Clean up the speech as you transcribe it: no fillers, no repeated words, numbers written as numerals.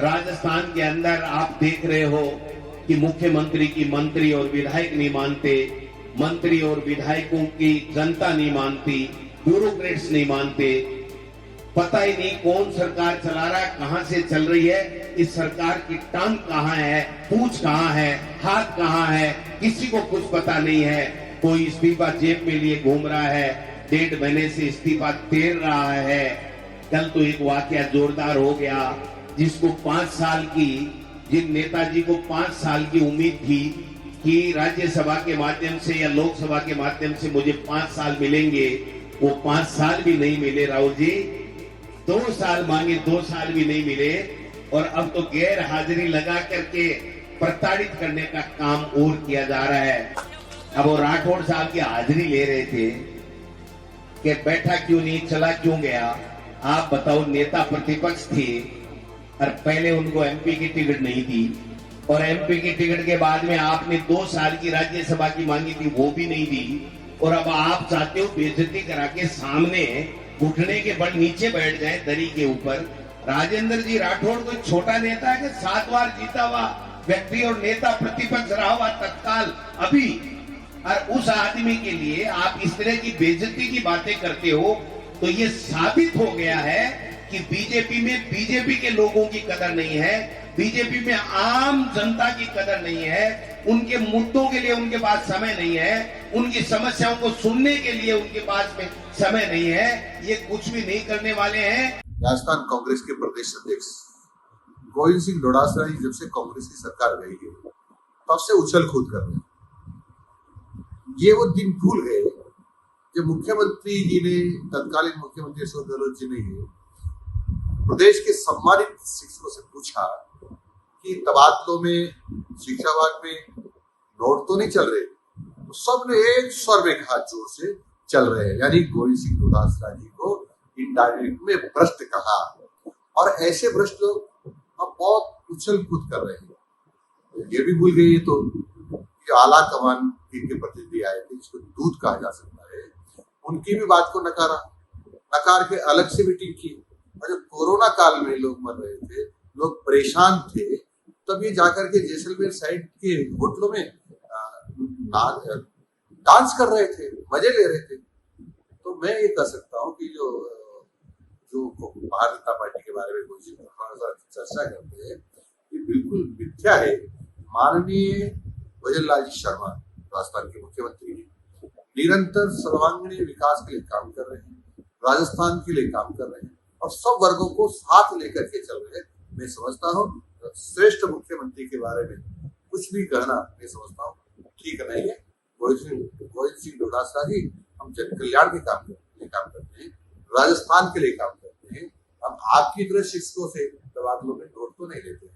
राजस्थान के अंदर आप देख रहे हो कि मुख्यमंत्री की मंत्री और विधायक नहीं मानते, मंत्री और विधायकों की जनता नहीं मानती, ब्यूरोक्रेट्स नहीं मानते। पता ही नहीं कौन सरकार चला रहा है, कहां से चल रही है, इस सरकार की टांग कहां है, पूंछ कहां है, हाथ कहां है, किसी को कुछ पता नहीं है। कोई इस्तीफा जेब में लिए घूम रहा है, 1.5 महीने से इस्तीफा तेर रहा है। कल तो एक वाकया जोरदार हो गया, जिसको 5 साल की, जिन नेताजी को 5 साल की उम्मीद थी कि राज्यसभा के माध्यम से या लोकसभा के माध्यम से मुझे 5 साल मिलेंगे, वो 5 साल भी नहीं मिले राहुल जी। 2 साल मांगे, 2 साल भी नहीं मिले। और अब तो गैर हाजिरी लगा करके प्रताड़ित करने का काम और किया जा रहा है। अब वो राठौड़ साहब की हाजिरी ले रहे थे कि बैठा क्यों नहीं, चला क्यों गया। आप बताओ, नेता प्रतिपक्ष थे और पहले उनको एमपी की टिकट नहीं दी, और एमपी की टिकट के बाद में आपने 2 साल की राज्यसभा की मांगी थी, वो भी नहीं दी। और अब आप चाहते हो बेइज्जती करा के सामने घुटने के बल नीचे बैठ जाए दरी के ऊपर। राजेंद्र जी राठौड़ कोई छोटा नेता है कि 7 बार जीता हुआ व्यक्ति और नेता प्रतिपक्ष रहा हुआ तत्काल अभी। और उस आदमी के लिए आप इस तरह की बेइज्जती की बातें करते हो, तो ये साबित हो गया है कि बीजेपी में बीजेपी के लोगों की कदर नहीं है, बीजेपी में आम जनता की कदर नहीं है, उनके मुद्दों के लिए उनके पास समय नहीं है, उनकी समस्याओं को सुनने के लिए उनके पास में समय नहीं है। ये कुछ भी नहीं करने वाले हैं। राजस्थान कांग्रेस के प्रदेश अध्यक्ष गोविंद सिंह डोटासरा जी जब से कांग्रेस की सरकार गई है तब से उछल कूद कर रहे हैं। ये वो दिन भूल गए जब मुख्यमंत्री जी ने, तत्कालीन मुख्यमंत्री अशोक गहलोत जी ने प्रदेश के सम्मानित शिक्षकों से पूछा कि तबादलों में, शिक्षा विभाग में नोट तो नहीं चल रहे, तो सबने एक स्वर में कहा जोर से चल रहे हैं। यानी गोविंद सिंह डोटासरा जी को इनडायरेक्ट में भ्रष्ट कहा। और ऐसे भ्रष्ट लोग अब बहुत उछल कूद कर रहे हैं। ये भी भूल गए तो आला कमान के प्रतिनिधि आए थे, जिसको दूध कहा जा सकता है, उनकी भी बात को नकार के अलग से मीटिंग की। और जब कोरोना काल में लोग मर रहे थे, लोग परेशान थे, तब ये जाकर के जैसलमेर साइड के होटलों में डांस कर रहे थे, मजे ले रहे थे। तो मैं ये कह सकता हूँ कि जो भारतीय जनता पार्टी के बारे में कुछ चर्चा करते हैं, ये बिल्कुल मिथ्या है। माननीय भजनलाल जी शर्मा राजस्थान के मुख्यमंत्री हैं, निरंतर सर्वांगीण विकास के लिए काम कर रहे हैं, राजस्थान के लिए काम कर रहे हैं और सब वर्गों को साथ लेकर के चल रहे हैं। मैं समझता हूँ श्रेष्ठ मुख्यमंत्री के बारे में कुछ भी कहना, मैं समझता हूँ ठीक नहीं है। गोविंद सिंह डोटासरा जी हम जन कल्याण के काम करते हैं, राजस्थान के लिए काम करते हैं। हम आपकी तरह शिक्षकों से तबादलों में नोट तो नहीं लेते हैं।